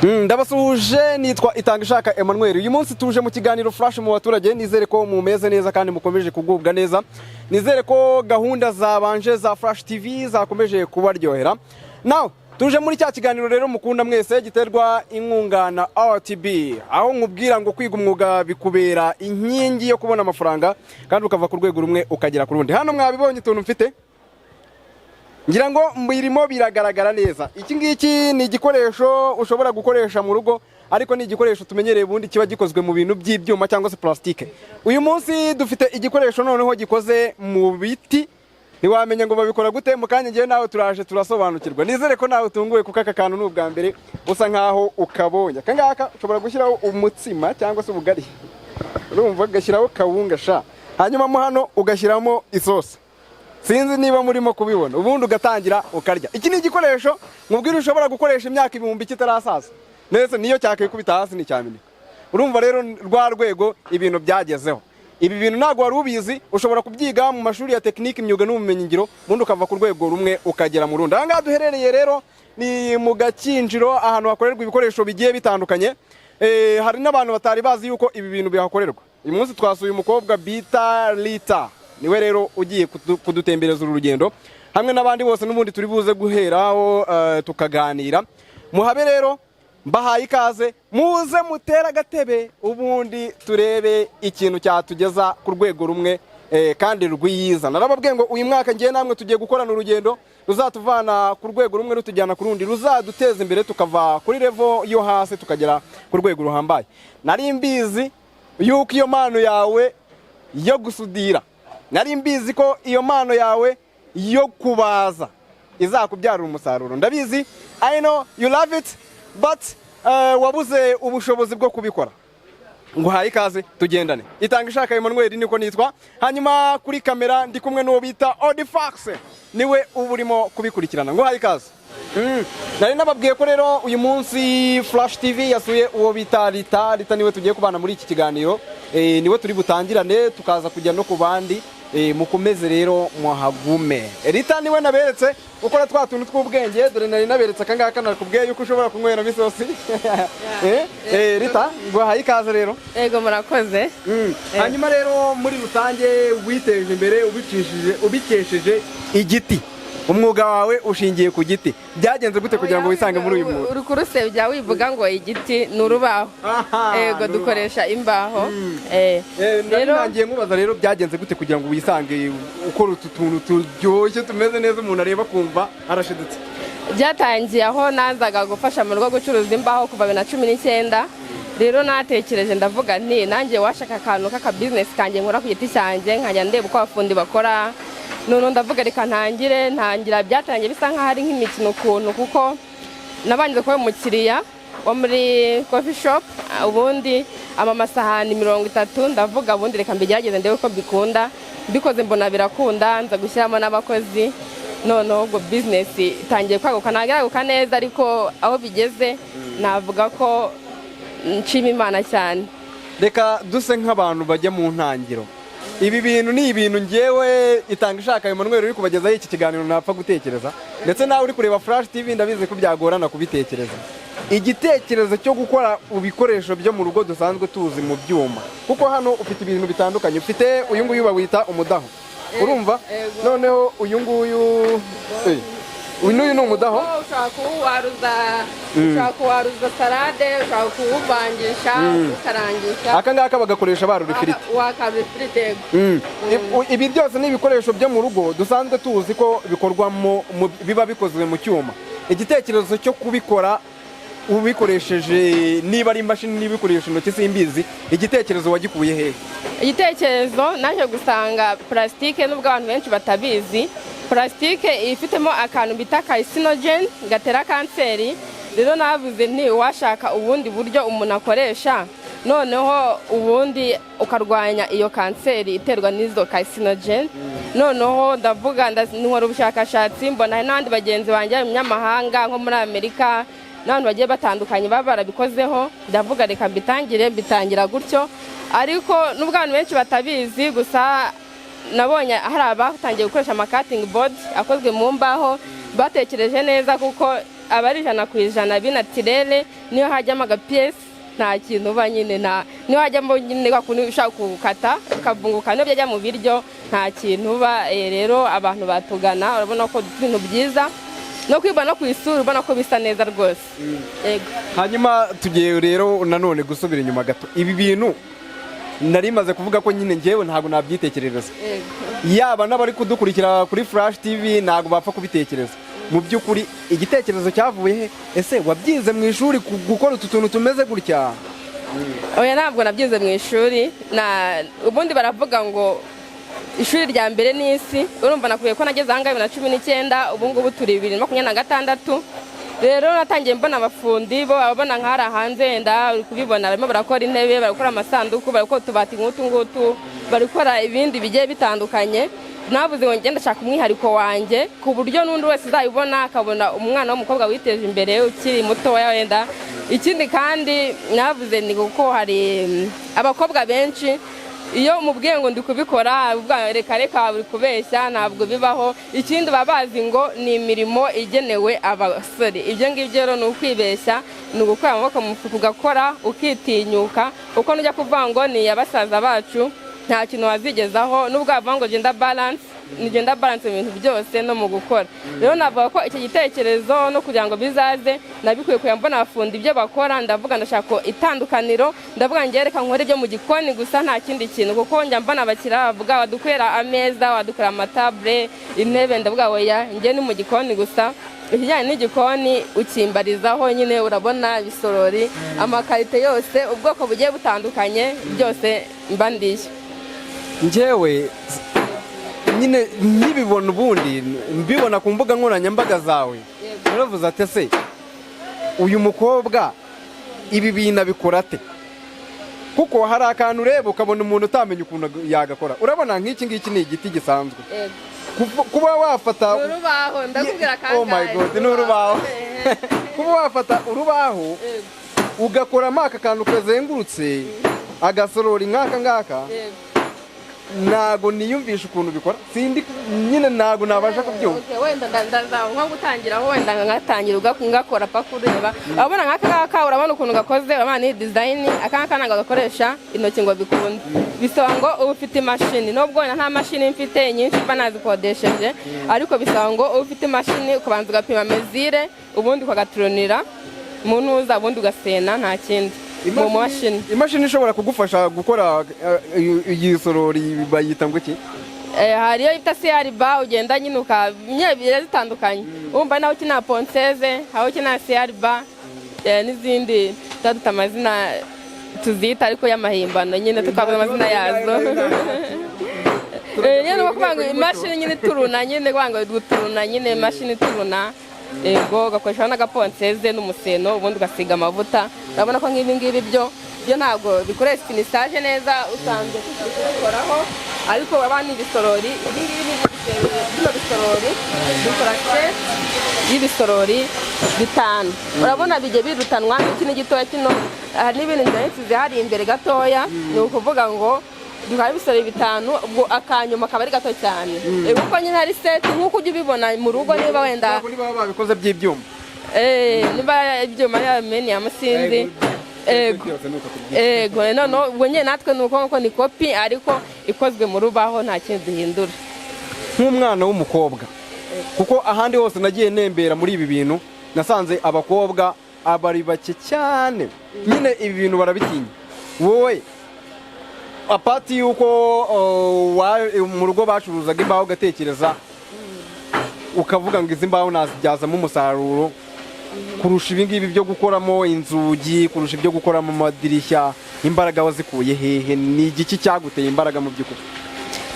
Ndabasuhuje nitwa Itangishaka Emmanuel. Uyu munsi tuje mu kiganiro flash mu baturage, nizere ko mumeze neza kandi mukomeje kugubwa neza. Nizere ko gahunda zabanje za Flash TV zakomeje kubaryohera. Now tuje muri cya kiganiro rero mukunda mwese giterwa inkunga na RTB, aho nkubwira ngo kwiga umwuga bikubera inkingi yo kubona amafaranga kandi ukava ku rwego rumwe ukagera ku rundi. Hano mwabibonye tuntu mfite, ngira ngo mbirimo biragaragara neza. Iki ngiki ni igikoresho ushobora gukoresha mu rugo, ariko ni igikoresho tumenyereye bundi kiba gikozwe mu bintu by'ibyuma cyangwa se plastike. Uyu munsi dufite igikoresho noneho gikoze mu biti. Ntiwamenya ngo babikora gute, mu kanya ngiye nawe turaje turasobanukirwa. Nizere ko nawe utunguwe kuko aka kantu n'ubwa mbere usa nkaho ukabonye. Kangaka ushobora gushyiraho umutsima cyangwa se ubugari, urumva gashyiraho kawunga sha, hanyuma mo hano ugashyiramo isosi. Sinzi niba murimo kubibona, ubundi ugatangira ukarya. Iki ni igikoresho nkubwira ushobora gukoresha imyaka 1000 kitarasaza neza, niyo cyakikubita hasi ni cyameneka. Urumva rero rwa rwego ibintu byagezeho. Ibi bintu ntago wari ubizi, ushobora kubyiga mu mashuri ya tekinike, imyuga n'ubumenyingiro, ubundi ukava ku rwego rumwe ukagera mu rundi. Aha duherereye rero ni mu Gakinjiro, ahantu hakorerwa ibikoresho bigiye bitandukanye. Hari n'abantu batari bazi yuko ibi bintu bihakorerwa. Uyu munsi twasuye umukobwa bita Lita, niwe rero ugiye kudutembereza urugendo hamwe n'abandi bose, n'ubundi turi buze guheraho tukaganira. Muhabe rero mbahaye ikaze, muze mutera gatebe ubundi turebe ikintu cyatugeza ku rwego rumwe kandi rwiyiza. Narababwiye ngo uyu mwaka ngiye namwe tugiye gukorana urugendo ruzatuvana ku rwego rumwe rutujyana ku rundi, ruzaduteza imbere tukava kuri level yo hasi tukagera ku rwego ruhambaye. Nari mbizi yuko iyo mpano yawe yo gusudira, nari mbizi ko iyo mpano yawe yo kubaza izakubyarira umusaruro. Ndabizi, I know you love it, but wabuze ubushobozi bwo kubikora. Nguhaye ikaze tugendane. Itangishaka Emmanuel niko nitwa. Hanyuma kuri kamera ndi kumwe n'uwo bita Odifax, niwe uburimo kubikurikirana. Nguhaye ikaze. Nari nababwiye ko rero uyu munsi Flash TV yasuye uwo bita Lita. Lita niwe tugiye kubana muri iki kiganiro. Niwe turi butangirane tukaza kujya no ku bandi. Mukomeze rero muhagume. Lita niwe naberetse ukora twa tuntu tw'ubwenge, dore nari naberetse akangaka nakubwiye yuko ushobora kunywera misosi. Lita nguhaye ikaze rero. Ego murakoze. Hanyuma rero muri rusange witeje imbere ubikesheje igiti. Umwuga wawe ushingiye ku giti. Byagenze gute kugira ngo wisange muri uyu mwuga? Urukuruse bya wivuga ngo igiti ni urubaho. Ego dukoresha imbaho. Rero ngiye nkubaza rero byagenze gute kugira ngo wisange ukora utuntu turyoshye tumeze neza umuntu areba kumva arashidutse? Byatangiye aho nanzaga gufasha mu rugo gucuruza imbaho kuva 2019. Rero natekereje ndavuga nti nanjye washaka akantu k'aka business kanjye nkora ku giti cyanjye, nkajya ndeba uko abafundi bakora. None ndavuga reka ntangira. Byatangiye bisa nkaho ari nk'imikino ukuntu, kuko nabanje kuba umukiriya wo muri coffee shop, ubundi amasahani 30, ndavuga ubundi reka mbigerageze ndebe ko bikunda. Bikoze mbona birakunda, nza gushyiramo n'abakozi. None ubwo business itangiye kwaguka, nageraguka neza, ariko aho bigeze navuga ko nshima Imana cyane. Reka duse nk'abantu bajya mu ntangiro. Ibi bintu ni ibintu ngewe Itangishaka Emmanuel uri kubagezaho iki kiganiro napfa gutekereza, ndetse nawe uri kureba Flash TV ndabizi ko byagorana kubitekereza. Igitekerezo cyo gukora ubikoresho byo mu rugo dusanzwe tuzi mu byuma, kuko hano ufite ibintu bitandukanye. Ufite uyu nguyu bawita umudaho, urumva? Noneho uyu nguyu uyu ni umudaho. Ushaka kuwaruza salade, ushaka kuwuvangisha, ukarangisha. Aka ngaka bagakoresha barura ifiriti. Wakabifirite. Ibi byose ni ibikoresho byo mu rugo dusanzwe tuzi ko bikorwamo, biba bikozwe mu cyuma. Igitekerezo cyo kubikora ubikoresheje, niba ari imashini n'ibikoresho intoki simbizi, igitekerezo wagikuye hehe? Igitekerezo naje gusanga plastike, nubwo abantu benshi batabizi, plastike ifitemo akantu bita carcinogen gatera kanseri. Rero navuze nti washaka ubundi buryo umuntu akoresha, noneho ubundi ukarwanya iyo kanseri iterwa n'izo carcinogen. Noneho ndavuga nkora ubushakashatsi, mbona n'abandi bagenzi banjye mu nyamahanga nko muri Amerika n'abantu bagiye batandukanye baba barabikozeho. Ndavuga reka bitangira gutyo, ariko nubwo abantu benshi batabizi, gusa nabonye hari abatangiye gukoresha cutting board akozwe mu mbaho. Batekereje neza kuko aba ari 100% binatirere, niyo hajyamo agapiyesi nta kintu uba nyine, niyo hajyamo nyine ushaka gukata ukavunguka, niyo byajya mu biryo nta kintu uba. Rero abantu batugana urabona ko ibintu byiza, no kwibona no kwisura ubona ko bisa neza rwose. Yego. Hanyuma tugiye rero nanone gusubira inyuma gato, ibi bintu nari maze kuvuga ko nyine ngewe ntago nabyitekerereza. Yaba n'abari kudukurikira kuri Flash TV ntago bapfa kubitekereza. Mu by'ukuri igitekerezo cyavuye he? Ese wabyize mu ishuri gukora utuntu tumeze gutya? Oya, ntabwo nabyize mu ishuri, ubundi baravuga ngo ishuri rya mbere n'isi. Urumva nakuye ko nageze ahangahe 2019, ubu ngubu turi 2026. Rero natangiye mbona abafundi bo babona nk'ari hanze, wenda uri kubibona barimo barakora intebe, barakora amasanduku, barakora utubati ngutu, barakora ibindi bigiye bitandukanye. Navuze ngo ngenda shaka umwihariko wanjye ku buryo n'undi wese uzayibona akabona umwana w'umukobwa witeje imbere ukiri muto wenda. Ikindi kandi navuze ni kuko hari abakobwa benshi, iyo mubwiye ngo ndi kubikora reka uri kubeshya, ntabwo bibaho. Ikindi babazi ngo ni imirimo igenewe abasore. Ibyo ngibyo rero ni ukwibeshya, ni ugukora amaboko mu mufuka ugakora ukitinyuka, uko nujya kuvuga ngo ni abasaza bacu nta kintu wazigezaho. Nubwo bavuga ngo gender balance mu bintu byose no mu gukora. Rero navuga ko icyo gitekerezo no kugira ngo bizaze nabikuye kuya mbona abafundi ibyo bakora, ndavuga ndashaka itandukaniro, ndavuga ngereka nkore ibyo mu gikoni gusa nta kindi kintu, kuko njya mbona abakira bavuga wadukwera ameza, wadukora amatable, intebe, ndavuga oya ngiye ni mu gikoni gusa. Ikijyanye n'igikoni ukimbarizaho nyine, urabona ibisorori, amakarite yose, ubwoko bugiye butandukanye, byose mbandiye. Njyewe nyine nkibibona ubundi mbibona ku mbuga nkoranyambaga zawe, naravuze ati se uyu mukobwa ibi bintu abikora ate? Kuko hari akantu ureba ukabona umuntu utamenya ukuntu yagakora. Urabona nk'iki ngiki ni igiti gisanzwe, kuba wafata urubaho, ndakubwira kangahe. Oh my god, ni urubaho. Kuba wafata urubaho ugakoramo aka kantu kazengurutse agasorori nk'aka ngaka, ntago niyumvisha ukuntu bikora, sindi nyine ntago nabasha kubyumva. Wenda ndazaho nko gutangiraho, wenda ngatangira ugakora paka ureba. Urabona nk'aka ngaka, urabona ukuntu gakoze, urabona ni design. Aka ngaka ntago gakoresha intoki ngo bikunde, bisaba ngo uba ufite imashini. Nubwo wenda nta mashini mfite nyinshi mba nazikodesheje, ariko bisaba ngo uba ufite imashini ukabanza ugapima mezire, ubundi ukagaturonira mu ntuza, ubundi ugasena, nta kindi. Imashini ishobora kugufasha gukora iyi sorori bayita ngo iki? Hariyo yita CR-bar, ugenda nyine ukanyebira zitandukanye. Umva naho kina ponseze, aho kina CR-bar, n'izindi dufite amazina tuzita ariko y'amahimbano nyine tukavuga amazina yazo. Nyine bakubanga imashini nyine turuna, nyine kwanga guturuna, nyine imashini turuna. Ego gakoresha n'agaponseze n'umuseno, ubundi ugasiga amavuta. Urabona ko nk'ibi ngibi byo ntabwo bikoresha finisage neza usanzwe kubikoraho, ariko abana ibisorori, ibi ngibi bino bisorori dukora set y'ibisorori 5. Urabona bijye birutanwa, iki ni gitoya kino, hari n'ibindi byinshi zihari imbere gatoya, ni ukuvuga ngo dukora ibisorori 5, ubwo akanyuma kaba ari gato cyane. Kuko nyine hari set nk'uko ujya ubibona mu rugo, niba wenda niba babikoze by'ibyuma, niba ibyuma y'ameni yamusinzi. Ego none ubwo nyine natwe nuko ni kopi ariko ikozwe mu rubaho, nta kintu duhindura. Nk'umwana w'umukobwa, kuko ahandi hose nagiye nembera muri ibi bintu nasanze abakobwa abari bake cyane, nyine ibi bintu barabitinya. Wowe apati yuko mu rugo bacuruzaga imbaho ugatekereza ukavuga ngo izi mbaho nazibyazamo umusaruro kurusha ibi ngibi byo gukoramo inzugi, kurusha ibyo gukoramo amadirishya, imbaraga wazikuye hehe? Ni igiki cyaguteye imbaraga mu by'ukuri?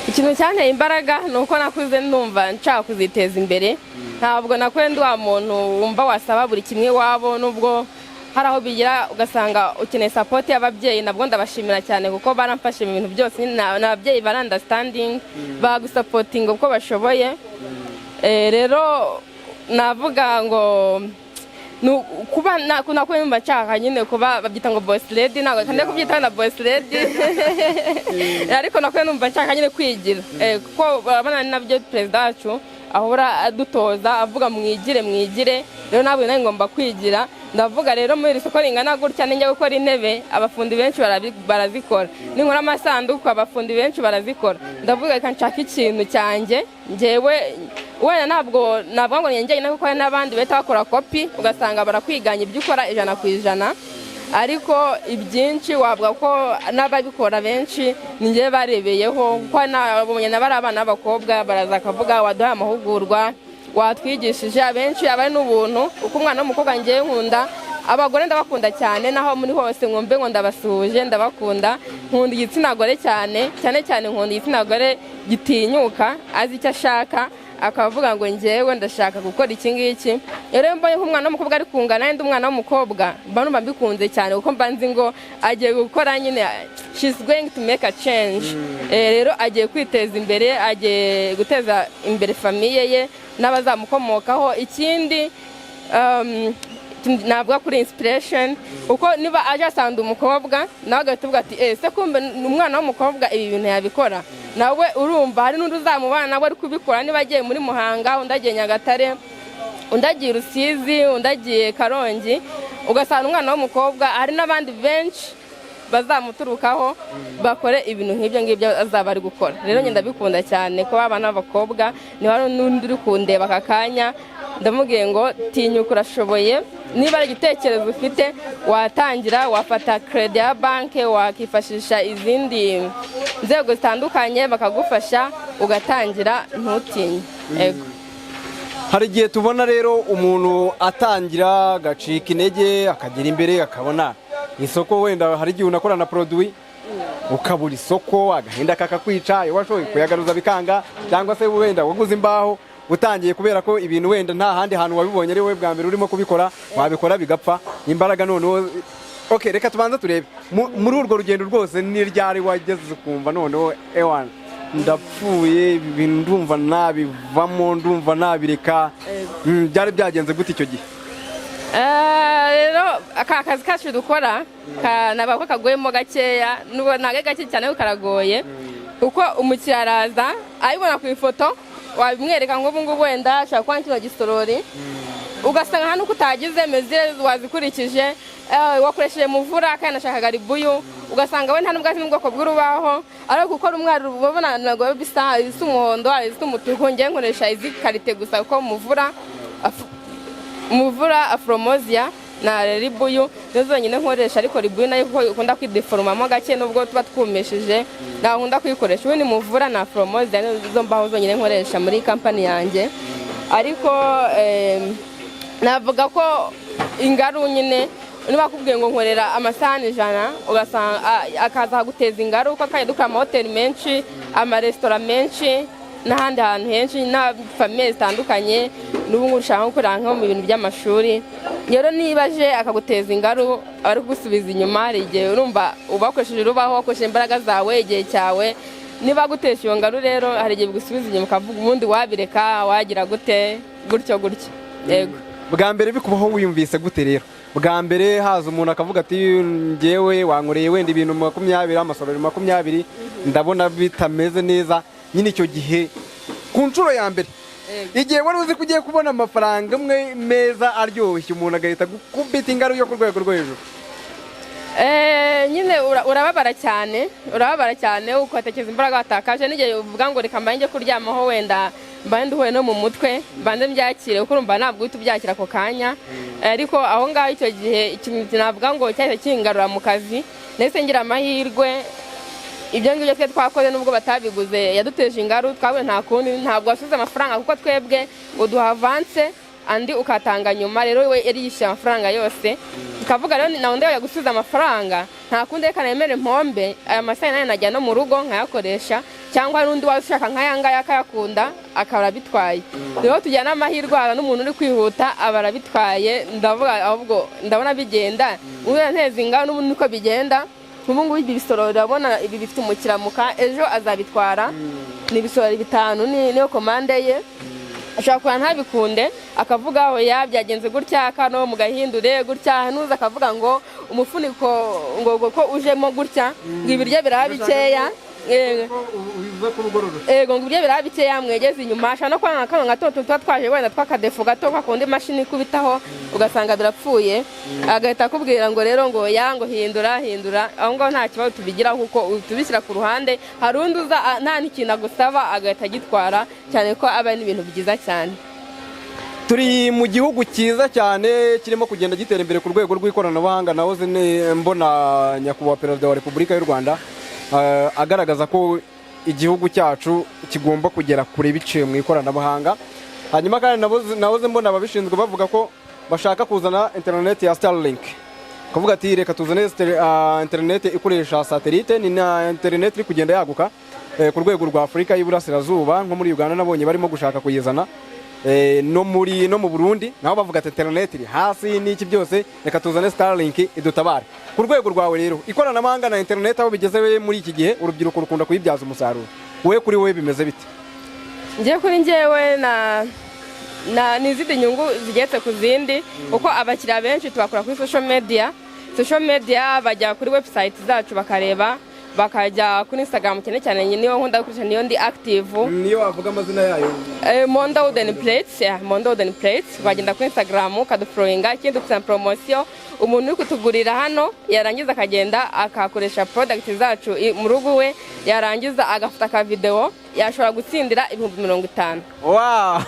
Ikintu cyanteye imbaraga ni uko nakuze numva nshaka kuziteza imbere. Ntabwo nakwenda wa muntu wumva wasaba buri kimwe wabo, nubwo hari aho bigira ugasanga ukeneye support y'ababyeyi. Nabwo ndabashimira cyane kuko baramfashe mu bintu byose, n'ababyeyi barandastanding, bagusupporting uko bashoboye. Rero navuga ngo kuba nakwemba nshaka nyine kuba babyita ngo boss lady, ntabwo kandi kubyita na boss lady, ariko nakwemba nshaka nyine kwigira, kuko abana nabyo perezida wacu ahora adutoza avuga mwigire rero nabwo nari ngomba kwigira ndavuga rero muri iri soko ringana gutya ninjya gukora intebe abafundi benshi barazikora ninkora amasanduku abafundi benshi barazikora ndavuga reka nshaka ikintu cyanjye njyewe wenda ntabwo ngo njye no gukora n'abandi bahita bakora kopi ugasanga barakwiganya ibyo ukora 100%, ariko ibyinshi wavuga ko n'ababikora benshi ninjye barebeyeho kuko nabonye n'abari abana b'abakobwa baraza kavuga waduha amahugurwa watwigishije abenshi abari n'ubuntu uko umwana w'umukobwa ngiye nkunda abagore ndabakunda cyane naho muri hose ngombe ngo ndabasuhuje ndabakunda nkunda igitsina gore cyane nkunda igitsina gore gitinyuka azi icyo ashaka akavuga ngo njyewe ndashaka gukora iki ngiki rero mbonye nk'umwana w'umukobwa ari kungana n'indi umwana w'umukobwa mba mbikunze cyane kuko mba nzi ngo agiye gukora nyine she's going to make a change rero agiye kwiteza imbere agiye guteza imbere famiye ye n'abazamukomokaho ikindi navuga kuri inspiration uko niba aje asanga umukobwa nawe agatuvuga ati se kumbe umwana w'umukobwa ibi bintu yabikora nawe urumva hari n'undi uzamubana nawe ari kubikora niba agiye muri Muhanga undagiye Nyagatare undagiye Rusizi undagiye Karongi ugasanga umwana w'umukobwa hari n'abandi benshi bazamuturukaho bakore ibintu nk'ibyo ngibyo azaba ari gukora rero njye ndabikunda cyane ko abana b'abakobwa ni hari n'undi uri kundeba aka kanya ndamubwiye ngo tinyuka urashoboye niba ari igitekerezo ufite watangira wafata credit ya banke wakifashisha izindi nzego zitandukanye bakagufasha ugatangira ntutinye ego hari igihe tubona rero umuntu atangira agacika intege akagera imbere akabona isoko wenda hari igihe unakora na produit ukabura isoko agahinda kakakwica iyo washoboye kuyagaruza bikanga cyangwa se wenda waguze imbaho utangiye kubera ko ibintu wenda nta handi hantu wabibonye ari wowe bwa mbere urimo kubikora wabikora bigapfa imbaraga noneho okay reka tubanza turebe muri urwo rugendo rwose ni ryari wageze kumva noneho ewan ndapfuye ibintu ndumva nabivamo ndumva nabireka byari byagenze gute icyo gihe rero aka kazi kacu dukora nabako kagoyemo gakeya nubwo nage gake cyane karagoye uko umukiriya araza ayibona ku ifoto wabimwereka ngo ubu ngubu wenda ashaka kwa kino gisorori ugasanga hano kutagize mezire wazikurikije wakoresheje muvura kandi nashakaga ribuyu ugasanga we nta n'ubwatsi n'ubwoko bw'urubaho ariko gukora umwari ubona nago bisa umuhondo isa umutuku ngiye nkoresha izi karite gusa kuko muvura afromozia na ribuyu nizo nyine nkoresha ariko ribuyu nayo ukunda kwideformamo gake nubwo tuba twumeshije naho nkunda kuyikoresha ubundi muvura na afromozia nizo mbaho zonyine nkoresha muri company yanjye ariko navuga ko ingaru nyine niba kubwiye ngo nkorera amasahani 100 ugasanga akaza guteza ingaru uko akayeduka amahoteli menshi amaresitora menshi n'ahandi hantu henshi na famille zitandukanye n'ubu ushaka gukora nko mu bintu by'amashuri rero nibaje akaguteza ingaru ari kugusubiza inyuma hari igihe urumva ubakoresheje Rubaho wakoresheje imbaraga zawe igihe cyawe niba gutesha iyo ngaru rero hari igihe gusubiza inyuma ukavuga ubundi wabireka wagira gute gutyo yego bwa mbere bikubaho wiyumvise gute rero bwa mbere haza umuntu akavuga ati ngewe wankoreye wenda ibintu 20 amasorori 20 ndabona bitameze neza nyine icyo gihe ku nshuro ya mbere igihe wari uzi ko ugiye kubona amafaranga amwe meza aryoshye umuntu agahita gukubita ingaru yo ku rwego rwo hejuru nyine urababara cyane ukatekereza imbaraga watakaje n'igihe uvuga ngo reka mbanjye kuryamaho wenda mbande uhuye no mu mutwe mbande mbyakire kuko urumva ntabwo uhita ubyakira ako kanya ariko aho ngaho icyo gihe ikintu navuga ngo cyahise kingarura mu kazi ndetse ngira amahirwe ibyo ngibyo twe twakoze nubwo batabiguze yaduteje ingaru twawe nta kundi ntabwo wasubiza amafaranga kuko twebwe uduha avance andi ukatanga nyuma rero we yari yishyuye amafaranga yose ukavuga rero nawe ndeba gusubiza amafaranga nta kundi reka nemere mpombe aya masaha nayo najya no mu rugo nkayakoresha cyangwa n'undi washaka nk'ayangaya akayakunda akaba bitwaye rero tujyana amahirwe n'umuntu uri kwihuta aba arabitwaye ndavuga ahubwo ndabona bigenda ubwo nteze ingaru n'ubundi uko bigenda ubu ngubu ibi bisorori urabona ibi bifite umukiramuka ejo azabitwara ni ibisorori 5 niyo komande ye ashaka kuba ntabikunde akavuga aho byagenze gutya kano mugahindure gutya nuza akavuga ngo umufuniko ngo ko ujemo gutya ngo ibiryo biraba bikeya ubivuze ko rugororo ngo ibyo biraba bikeya mwegeze inyuma ashaka no kwana kano gato tuba twaje wenda twakadefu gato kwakundi imashini ikubitaho ugasanga birapfuye agahita akubwira ngo rero ngo yango hindura aho ngaho nta kibazo tubigira kuko tubishyira ku ruhande hari undi uza nta n'ikintu agusaba agahita agitwara cyane ko aba ari ibintu byiza cyane. Turi mu gihugu cyiza cyane kirimo kugenda gitera imbere ku rwego rw'ikoranabuhanga. Nahoze mbona nyakubahwa perezida wa Repubulika y'u Rwanda agaragaza ko igihugu cyacu kigomba kugera kure biciye mu ikoranabuhanga. Hanyuma kandi nahoze mbona ababishinzwe bavuga ko bashaka kuzana internet ya Starlink, kuvuga ati reka tuzane internet ikoresha satellite. Ni na internet iri kugenda yaguka ku rwego rwa Afurika y'Iburasirazuba, nko muri Uganda nabonye barimo gushaka kuyizana, no mu Burundi naho bavuga ati internet iri hasi n'iki byose, reka tuzane Starlink idutabare. Ku rwego rwawe rero ikoranabuhanga na internet aho bigeze muri iki gihe, urubyiruko rukunda kuyibyaza umusaruro, wowe kuri wowe bimeze bite? Kuri njyewe na nizindi nyungu zigetse ku zindi, uko abakiriya benshi tubakora kuri social media bajya kuri website zacu bakareba, bakajya kuri Instagram cyane niyo nkunda gukoresha, niyo ndi active. Niyo wavuga amazina yayo? Monda Wooden Plates. Bagenda kuri Instagram ukadufollowinga, ikindi dufite promotion. Umuntu uri kutugurira hano yarangiza akagenda akakoresha product zacu mu rugo we, yarangiza agafata ka video yashobora gutsindira 50,000. Wow!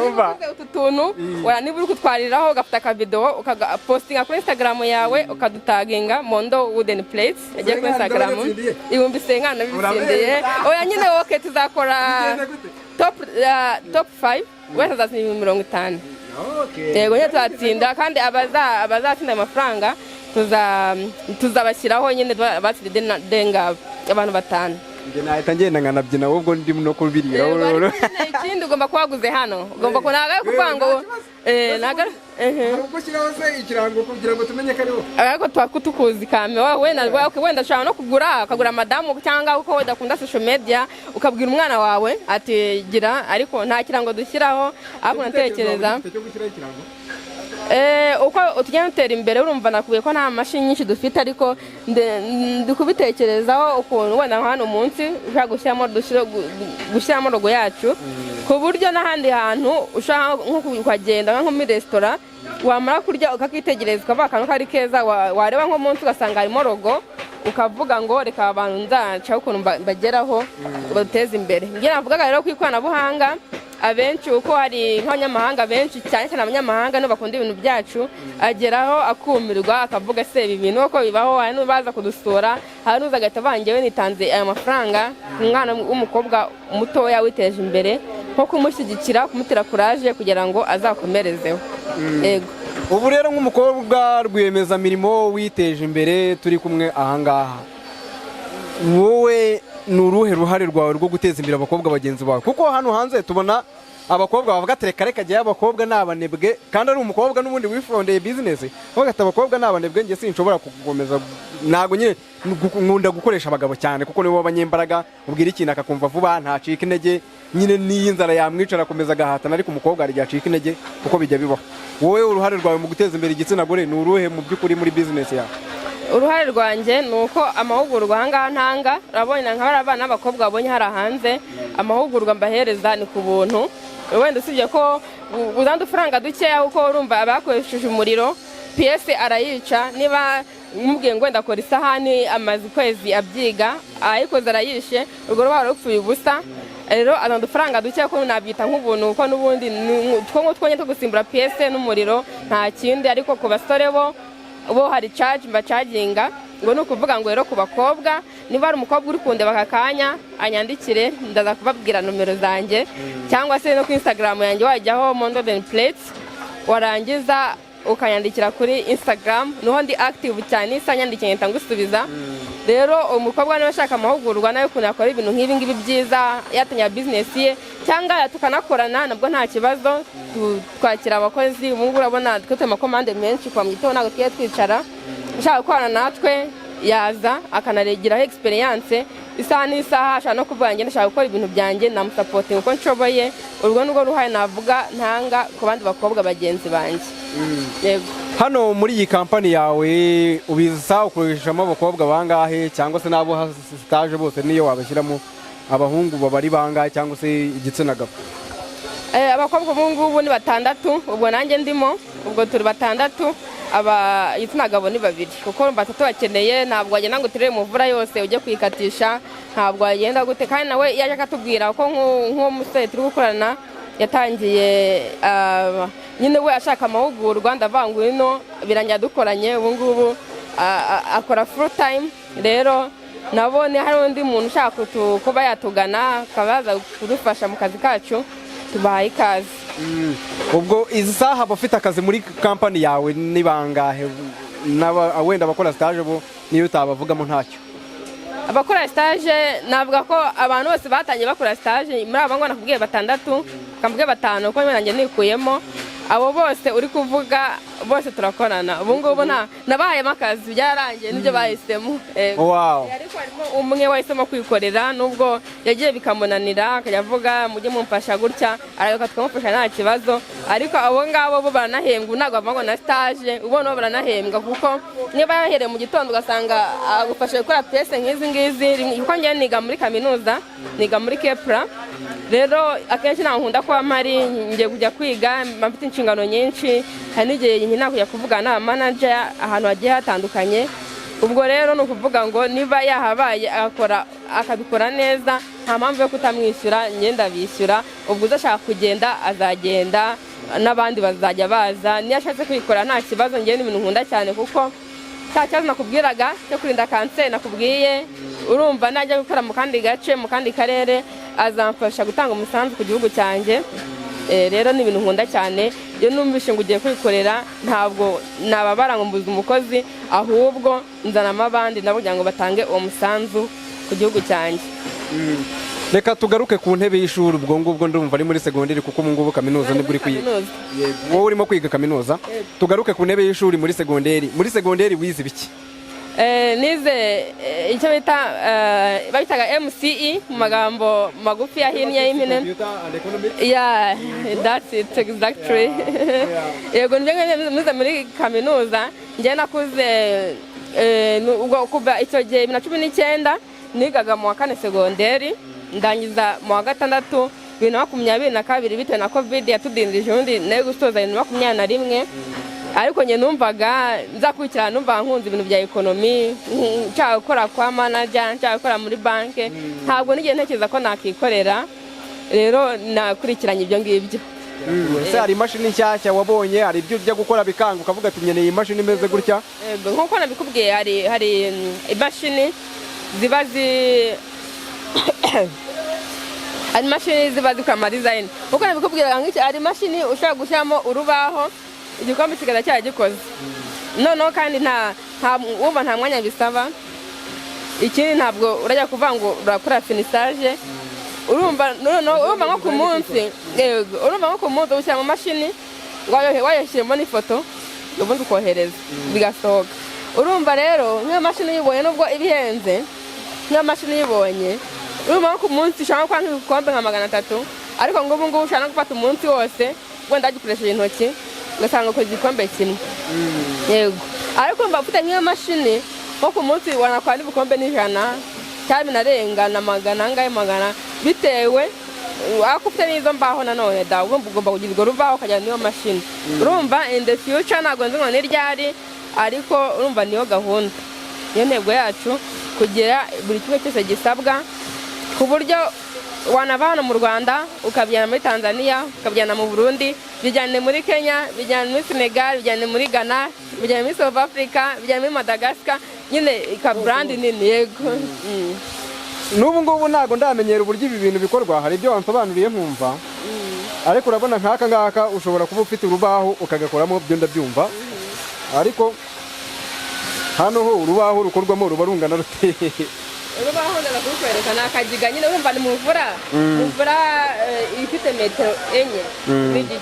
Umva utu tuntu niba uri kutwariraho ugafata ka video ukapostinga kuri Instagram yawe ukadutaginga Mondo Wooden Plates, yagiye kuri Instagram 5,000 nabitsindiye. Oya nyine woke tuzakora top 5 wese azatsinda 50,000. Yego nyine tuzatsinda, kandi abazatsinda amafaranga tuzabashyiraho nyine batsinda abantu 5. Nge nahita ngenda nkanabyina ahubwo ndi no kubirira. Ikindi ugomba kubaguze hano, ugomba kunaga kuvuga ngo ubwo shyiraho se ikirango kugira ngo tumenye ko ari wowe. Ariko twakutukuzi kame wenda ushaka no ukagura madamu cyangwa uko udakunda social media ukabwira umwana wawe ati gira, ariko nta kirango dushyiraho. Ahubwo natekereza uko utugenda dutera imbere, urumva nakubiye ko nta mashini nyinshi dufite, ariko ndikubitekerezaho ukuntu wenda hano munsi ushaka gushyiramo logo yacu, ku buryo n'ahandi hantu ushaka nko kugenda nko muri resitora wamara kurya ukakitegereza ukavuga akantu kari keza, wareba nko munsi ugasanga harimo logo, ukavuga ngo reka abantu nzaca ukuntu bageraho baduteza imbere. Ngira navugaga rero ku ikoranabuhanga abenshi uko hari nk'abanyamahanga benshi cyane abanyamahanga no bakunda ibintu byacu, ageraho akumirwa akavuga se ibi bintu uko bibaho, hari n'ubaza kudusura, hari n'uza agahita vangewe nitanze aya mafaranga umwana w'umukobwa mutoya witeje imbere, nko kumushyigikira, kumutera courage kugira ngo azakomerezeho. Yego. Ubu rero nk'umukobwa rwiyemezamirimo witeje imbere turi kumwe ahangaha, wowe ni uruhe ruhare rwawe rwo guteza imbere abakobwa bagenzi bawe? Kuko hano hanze tubona abakobwa bavuga ati reka giye abakobwa n'abanebwe, kandi ari umukobwa n'ubundi wifondeye business, bavuga ati abakobwa n'abanebwe nge sinshobora kugukomeza, nago nyine nkunda gukoresha abagabo cyane kuko nibo banyembaraga, ubwira ikintu akakumva vuba ntacika intege, nyine niyi nzara yamwicara akomeza agahatana, ariko umukobwa ari acika intege kuko bijya bibaho. Wowe uruhare rwawe mu guteza imbere igitsina gore ni uruhe mu by'ukuri muri business yawe? Uruhare rwanjye ni uko amahugurwa ahangaha ntanga, urabona nk'abari abana b'abakobwa babonye hari hanze, amahugurwa mbahereza ni ku buntu, wenda usibye ko uzana udufaranga dukeya kuko urumva abakoresheje umuriro PS arayica, niba umubwiye ngo wenda akora isahani amaze ukwezi abyiga ayikoze arayishe, urwo ruba rupfuye ubusa. Rero azana udufaranga dukeya ko nabyita nk'ubuntu, kuko n'ubundi twonye two gusimbura PS n'umuriro nta kindi. Ariko ku basore bo hari charge mbacaginga, ngo ni ukuvuga ngo rero ku bakobwa niba ari umukobwa uri kundeba aka kanya anyandikire, ndaza kubabwira nomero zanjye, cyangwa se no ku Instagram yanjye wajyaho Mondo Wooden Plates, warangiza ukanyandikira kuri Instagram, niho ndi active cyane, isa nyandikiye ntangusubiza. Rero umukobwa niba ashaka amahugurwa nayo ukuntu yakora ibintu nk'ibi ngibi byiza, yatanya business ye cyangwa tukanakorana, nabwo nta kibazo. Twakira abakozi, ubu ngubu urabona twite amakomande menshi kwa mwito, ntabwo twiye twicara. Ushaka gukorana natwe yaza akanaregeraho experience, isaha n'isaha ashaka no kuvuga ngo ndashaka gukora ibintu byanjye, namusapoting uko nshoboye. Urwo nirwo ruhare navuga ntanga ku bandi bakobwa bagenzi banjye. Yego. hano muri iyi kampani yawe ubiza ukoreshamo abakobwa bangahe cyangwa se nabo stage bose niyo wabashyiramo abahungu babari bangahe cyangwa se igitsina gabo? Abakobwa ubu ngubu ni 6, ubwo nanjye ndimo, ubwo turi 6, igitsina gabo ni 2 kuko 3 bakeneye, ntabwo wagenda ngo uterere mu mvura yose ujye kwikatisha, ntabwo wagenda gute, kandi nawe yaje akatubwira ko nk'umusore turi gukorana yatangiye nyine we ashaka amahugurwa, ndavanga ino birangira dukoranye, ubu ngubu akora full time. Rero nabone hari undi muntu ushaka kuba yatugana akabaza kudufasha mu kazi kacu, tubahaye ikaze. Ubwo izi saha bafite akazi muri kampani yawe ni bangahe? Wenda abakora stage bo niyo utabavugamo ntacyo? Abakora stage navuga ko abantu bose batangiye bakora stage muri abo ngwana nakubwiye 6, kambwiye 5 ko nanjye nikuyemo, abo bose uri kuvuga bose turakorana. Ubu ngubu nabahaye makazi byarangiye nibyo bahisemo. Wow. Ariko harimo umwe wahisemo kwikorera, nubwo yagiye bikamunanira akajya avuga mujye mumfasha gutya, ariko tukamufasha nta kibazo. Ariko abo ngabo bo baranahembwa, ntabwo bavuga na stage, ubona baranahembwa kuko niba yahereye mu gitondo ugasanga agufasha gukora pièce nk'izi ngizi, kuko njye niga muri kaminuza, niga muri Kepra. Rero akenshi nta nkunda ko amari ngiye kujya kwiga, mfite inshingano nyinshi, hari n'igihe nkina kujya kuvugana na manager ahantu hagiye hatandukanye. Ubwo rero no kuvuga ngo niba yahabaye akabikora neza, nta mpamvu yo kutamwishyura, ngenda bishyura. Ubwo uzashaka kugenda azagenda, n'abandi bazajya baza, niyo ashatse kwikora nta kibazo. Ngiye ni ibintu nkunda cyane kuko cya kibazo nakubwiraga cyo kurinda kanseri nakubwiye, urumva najya gukora mu kandi gace, mu kandi karere, azamfasha gutanga umusanzu ku gihugu cyanjye. Rero ni ibintu nkunda cyane. Iyo numvishe ngo ugiye kwikorera, ntabwo nababara ngo mbuze umukozi, ahubwo nzanamo abandi nabo kugira ngo batange uwo musanzu ku gihugu cyanjye. Reka tugaruke ku ntebe y'ishuri. Ubwo ngubwo ndumva ari muri segonderi kuko mu ngubu kaminuza ni buri kwiga. Wowe urimo kwiga kaminuza. Tugaruke ku ntebe y'ishuri muri segonderi. Muri segonderi wize biki? Nize icyo bitaga MCE mu magambo magufi yahinnye y'impine. Yeah, that's it exactly. Yego nize muri kaminuza, njye nakuze ubwo kuva icyo gihe 2019 nigaga mu wa 4 segonderi, ndangiza mu wa 6 2022 bitewe na covid yatudindije, undi nayo gusoza 2021. Ariko nye numvaga nzakurikirana, numva nkunze ibintu bya ekonomi, nshaka gukora kwa manager, nshaka gukora muri banke, ntabwo nigeze ntekereza ko nakikorera. Rero nakurikiranye ibyo ngibyo. Se hari imashini nshyashya wabonye, hari ibyo ujya gukora bikanga ukavuga ati nkeneye imashini imeze gutya? Nkuko nabikubwiye, hari imashini ziba hari imashini ziba zikora ama design. Nkuko nabikubwira nk'iki, hari imashini ushaka gushyiramo urubaho igikombe kigaza cyagikoze. Noneho kandi nta mwanya bisaba. Ikindi ntabwo urajya kuvuga ngo urakora finissage. Urumva nko ku munsi, urumva nko ku munsi ushyira mu mashini, wayashyiramo n'ifoto, ubundi ukohereza bigasohoka. Urumva rero nk'iyo mashini yibonye, nubwo ibihenze, nk'iyo mashini yibonye, urumva nko ku munsi ushobora gukora nk'ibikombe nka 300, ariko ngo ubu ngubu ushobora no gufata umunsi wose wenda agikoresheje intoki ugasanga ukoze igikombe kimwe. Yego, ariko mba ufite nk'iyo mashini nko ku munsi wanakora n'ibikombe 100 cyangwa binarenga na 100 bitewe ako ufite n'izo mbaho. Nanone da ugomba kugira urwo rubaho ukajyana n'iyo mashini. Urumva in the future ntabwo nzi ngo ni ryari, ariko urumva niyo gahunda, niyo ntego yacu, kugira buri kimwe cyose gisabwa ku buryo wanava hano mu Rwanda ukabijyana muri Tanzania, ukabijyana mu Burundi, bijyane muri Kenya, bijyane muri Senegal, bijyane muri Ghana, bijyane muri South Africa, bijyane muri Madagascar, nyine ka brand nini. Yego. N'ubu ngubu ntabwo ndamenyera uburyo ibi bintu bikorwa, hari ibyo wansobanuriye nkumva, ariko urabona nk'aka ngaka ushobora kuba ufite urubaho ukagakoramo, byo ndabyumva, ariko hano ho urubaho rukorwamo ruba rungana rute? Urubaho ndakwereka nakagiga nyine, urumva ni muvura ifite metero 4 n'igice,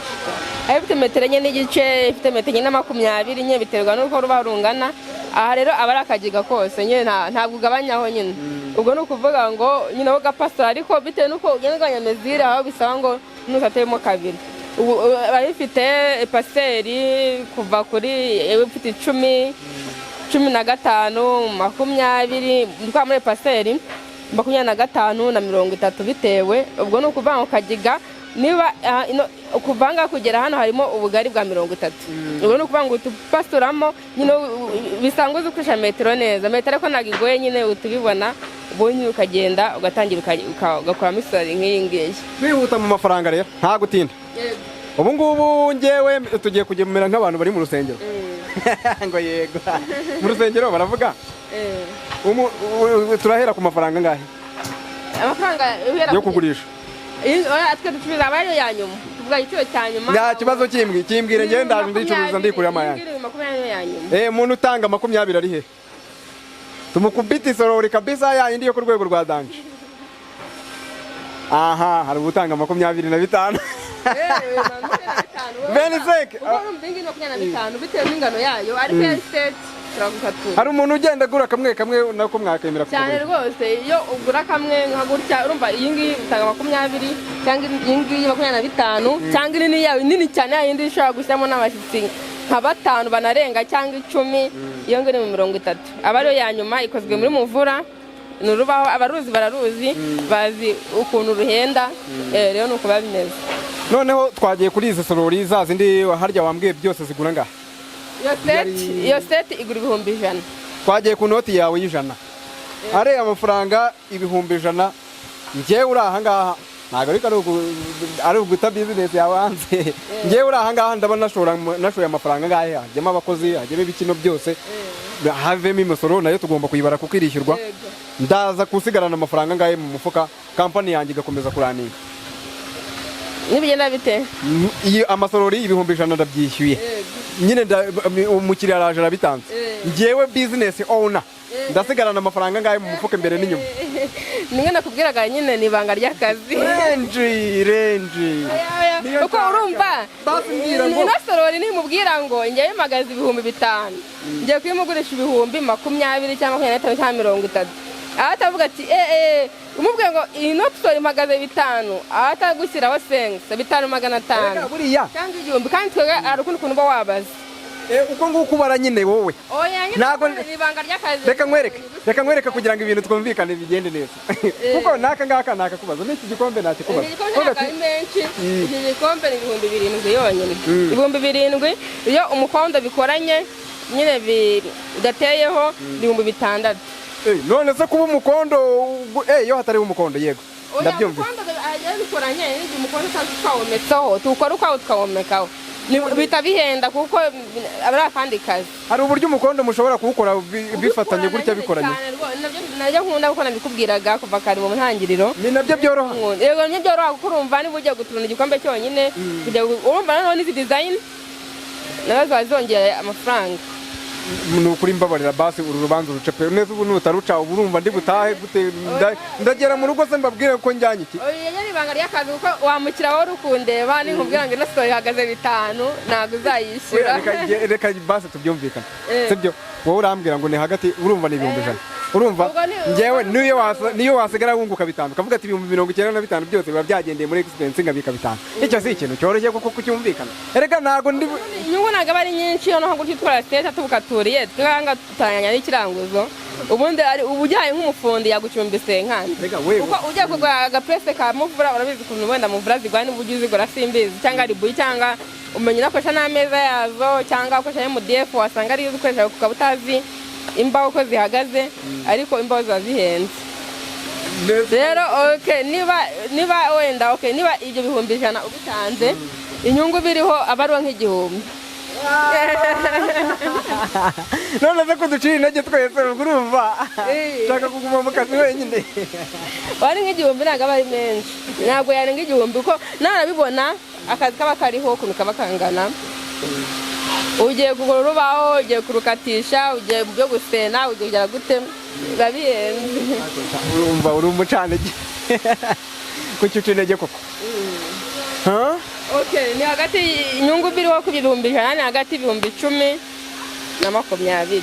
ifite metero 4 n'igice, ifite metero 20 nyine, biterwa n'uko rubaho rungana. Aha rero aba ari akagiga kose nyine, ntabwo ugabanyaho nyine. Ubwo ni ukuvuga ngo nyine ho gapastora, ariko bitewe n'uko ugenda ugabanya mezire, aho bisaba ngo nuzatemo 2. abafite pasiteri kuva kuri ufite 10, 15, 20, twa muri pasiteri 25 na 30 bitewe. Ubwo ni ukuvuga ngo kagiga niba kuvanga kugera hano harimo ubugari bwa 30. Ubwo ni ukuvuga ngo tupasturamo nyine bisanguze ukoresha metero neza, metero ko nagigoye nyine utubibona ubonye ukagenda ugatangira ugakora misari nk'iyi ngiyi. Bihuta mu mafaranga rero nta gutinda. Ubu ngubu ngewe tugiye kugemera nk'abantu bari mu rusengero. Ngo yego mu rusengero baravuga turahera ku mafaranga ngahe? Amafaranga yo kugurisha atwe ducuruza abayo ya nyuma, tuvuga igiciro cya nyuma. Nta kibazo kimbwire ngende ndaje ndicuruza ndikurira amayanga. Umuntu utanga 20 ari he? Tumukubita isorori kabisa ya indi yo ku rwego rwa danje. Aha, hari ubutanga 25. Benisek mbingi 25 bitewe n'ingano yayo ariko estate turagukatura. Hari umuntu ugenda agura kamwe nako mwakemera cyane rwose. Iyo ugura kamwe nka gutya urumva iyi ngiyi utanga 20 cyangwa iyi ngiyi 25 cyangwa ini yawe nini cyane yindi ishobora gushyamo n'abashyitsi nka 5 banarenga cyangwa 10, iyo ngiyi ni 30. Aba ariyo ya nyuma ikozwe muri muvura ni Rubaho. Abaruzi bararuzi bazi ukuntu ruhenda, rero nuko babimeze. Noneho twagiye kuri izi sorori zazindi harya wambwiye byose zigura ngaha. Iyo set igura 100,000. Twagiye ku noti yawe y'ijana. Are amafaranga 100,000 ngewe uri aha ngaha ntago ari uguta business yawe hanze. Ngewe uri aha ngaha ndabona nashoye amafaranga ngahe hajyemo abakozi hajyemo ibikino byose havemo imisoro nayo tugomba kuyibara kuko irishyurwa. Ndaza kusigarana amafaranga ngahe mu mufuka company yanjye igakomeza kuraninga. Nibigenda bite? Iyi amasorori 100,000 ndabyishyuye. Nyine umukiriya araje arabitanze. Ngewe business owner ndasigarana amafaranga ngahe mu mufuka imbere n'inyuma. Ninge nakubwiraga nyine ni banga ry'akazi. Renji. Uko urumva ino sorori nimubwira ngo ngewe magazi 5,000 ngiye kwimugurisha 20,000 cyangwa 25 cyangwa 30. Atavuga ati umubwiye ngo ino sorori magaze 5 atagushyiraho 5,500 buriya cyangwa 1,000 kandi twega ari ukuntu uba wabaza. Uko nguko ubara nyine wowe. Nago ibanga ry'akazi. Reka nkwereke kugira ngo ibintu twumvikane bigende neza. Kuko naka kubaza n'iki gikombe nakikubaza. Iki gikombe ni 7,000 yonyine. 7,000 iyo umukondo bikoranye nyine bidateyeho 6,000. None se kuba umukondo iyo hatari umukondo yego. Ndabyumva. Umukondo ajya bikoranye n'igi umukondo twawumetsaho tukora uko twawumekaho. Bita bihenda kuko abari akandi kazi. Hari uburyo umukondo mushobora kuwukora bifatanye gutya bikoranye. Nabyo nkunda kuko nabikubwiraga kuva kare mu ntangiriro. Ni nabyo byoroha. Yego nibyo byoroha kuko urumva niba ugiye guturana igikombe cyonyine urumva noneho n'izi design nazo bazongera amafaranga. Nukuri mbabarira basi uru rubanza uruce pe neza ubu nutaruca urumva ndi butahe gute ndagera mu rugo se mbabwire ko njyanye iki. Oya ibanga ry'akazi kuko wamukira wowe rukundeba ni nkubwira ngo ino story ihagaze 5 ntago uzayishyura. Reka basi tubyumvikana. Sibyo wowe urambwira ngo ni hagati urumva ni 1,000. Urumva ngewe niyo wasigara wunguka 5 kavuga ati 95 byose biba byagendeye muri expense ngabika 5. Icyo si ikintu cyoroshye kuko kucyumvikana. Erega ntago ndi inyungu ntago bari nyinshi yo no gutyo twara state tubukaturiye twanga tutanyanya n'ikiranguzo. Ubundi ari ubujyaye nk'umufundi yagucumbise nkandi. Kuko ujya kugura agapresse ka muvura urabizi kuntu wenda muvura zigwana ubugizi zigora simbizi cyangwa ribuyi cyangwa umenye nakoresha n'ameza yazo cyangwa akoresha MDF wasanga ari ukoresha ku kabutazi imbaho ko zihagaze ariko imbaho ziba zihenze. Rero niba wenda niba ibyo 100,000 ubitanze inyungu biriho abariho nk'igihumbi. None se ko duciye intege twese urumva shaka kuguma mu kazi wenyine. Wari nk'igihumbi ntago aba ari menshi ntabwo yarenga igihumbi kuko narabibona akazi kaba kariho ukuntu kaba kangana. Ugiye kugura urubaho ugiye kurukatisha ugiye byo gusena ugiye kugera gute babihenze. Urumva uri umucanege kuki ucinege koko. Okay ni hagati inyungu biriho ku 1,000 ni hagati 10,000 na 20.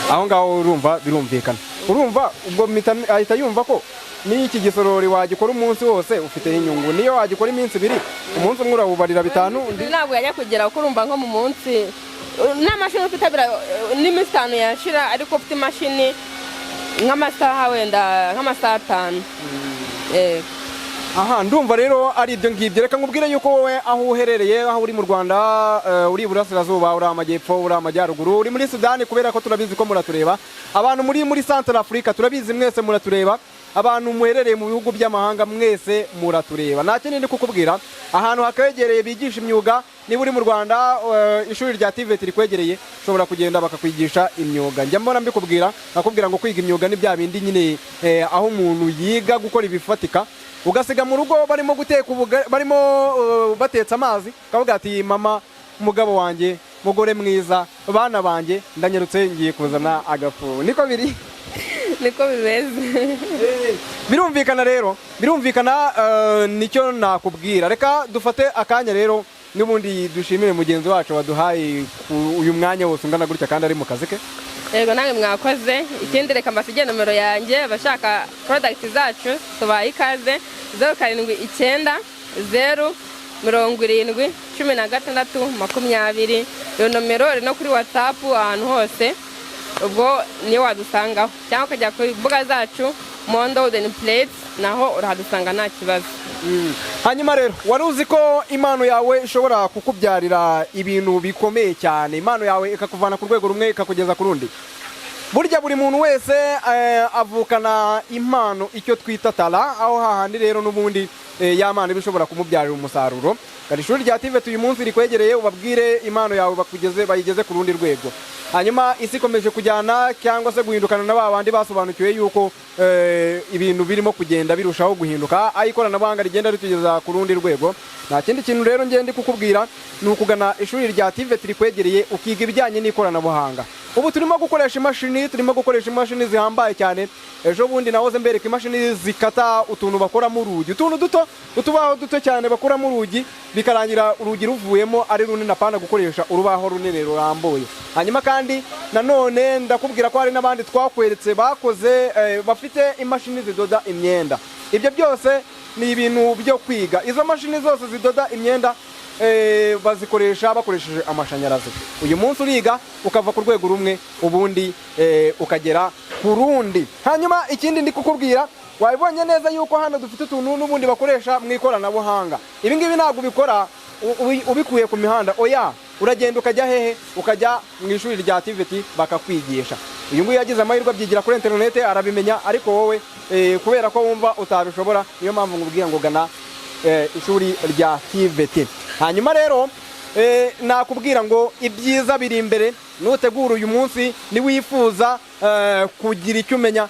aho ngaho urumva birumvikana urumva ubwo ahita yumva ko n'iki gisorori wagikora umunsi wose ufite inyungu niyo wagikora iminsi 2 umunsi umwe urawubarira 5 ntabwo yajya kugera uko urumva nko mu munsi n'amashini ufite n'iminsi 5 yashira ariko ufite imashini nk'amasaha wenda nk'amasaha 5. aha ndumva rero ari ibyo ngibyo reka nkubwire yuko wowe aho uherereye aho uri mu Rwanda uri Burasirazuba uri Amajyepfo uri Amajyaruguru uri muri Sudani kubera ko turabizi ko muratureba abantu muri Central Africa turabizi mwese muratureba abantu muherereye mu bihugu by'amahanga mwese muratureba nta kindi kukubwira ahantu hakwegereye bigisha imyuga niba uri mu Rwanda ishuri rya TVET rikwegereye ushobora kugenda bakakwigisha imyuga njya mbona mbikubwira nakubwira ngo kwiga imyuga ni bya bindi nyine aho umuntu yiga gukora ibifatika ugasiga mu rugo barimo guteka barimo batetsa amazi kavuga ati mama umugabo wanjye mugore mwiza bana banjye ndanyarutse ngiye kuzana agafu niko biri niko bimeze birumvikana rero nicyo nakubwira reka dufate akanya rero n'ubundi dushimire mugenzi wacu waduhaye uyu mwanya wose ungana gutya kandi ari mu kazi ke yego nange mwakoze ikindi reka mbasige nomero yanjye abashaka product zacu tubaye ikaze 079 0 70 16 iyo nomero iri no kuri WhatsApp ahantu hose ubwo niyo wadusangaho cyangwa ukajya ku mbuga zacu Mondo Wooden Plates naho urahadusanga nta kibazo. Hanyuma rero wari uzi ko impano yawe ishobora kukubyarira ibintu bikomeye cyane impano yawe ikakuvana ku rwego rumwe ikakugeza ku rundi burya buri muntu wese avukana impano icyo twita tala aho hahandi rero n'ubundi y'amana bishobora kumubyarira umusaruro kandi ishuri rya TVET uyu munsi rikwegereye ubabwire impano yawe bayigeze ku rundi rwego hanyuma isi ikomeje kujyana cyangwa se guhindukana na babandi basobanukiwe yuko ibintu birimo kugenda birushaho guhinduka ikoranabuhanga rigenda ritugeza ku rundi rwego nta kindi kintu rero ngende kukubwira ni ukugana ishuri rya TVET rikwegereye ukiga ibijyanye n'ikoranabuhanga ubu turimo gukoresha imashini zihambaye cyane ejo bundi nahoze mbereka imashini zikata utuntu bakoramo urugi utuntu duto utubaho duto cyane bakoramo urugi bikarangira urugi ruvuyemo ari runini apana gukoresha urubaho runini rurambuye hanyuma kandi nanone ndakubwira ko hari n'abandi twakweretse bakoze bafite imashini zidoda imyenda ibyo byose ni ibintu byo kwiga izo mashini zose zidoda imyenda bazikoresha bakoresheje amashanyarazi uyu munsi uriga ukava ku rwego rumwe ubundi ukagera ku rundi hanyuma ikindi ndi kukubwira wabibonye neza yuko hano dufite utuntu n'ubundi bakoresha mu ikoranabuhanga ibi ngibi ntabwo ubikora ubikuye ku mihanda oya uragenda ukajya hehe ukajya mu ishuri rya TVET bakakwigisha uyu nguyu yagize amahirwe abyigira kuri internet arabimenya ariko wowe kubera ko wumva utabishobora niyo mpamvu ngubwiye ngo gana ishuri rya TVET hanyuma rero nakubwira ngo ibyiza biri imbere nutegura uyu munsi niwifuza kugira icyo umenya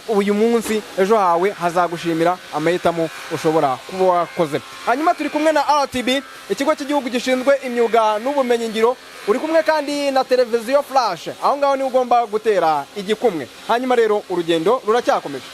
uyu munsi ejo hawe hazagushimira amahitamo ushobora kuba wakoze hanyuma turi kumwe na RTB ikigo cy'igihugu gishinzwe imyuga n'ubumenyi ngiro uri kumwe kandi na televiziyo flash aho ngaho ni ugomba gutera igikumwe hanyuma rero urugendo ruracyakomeje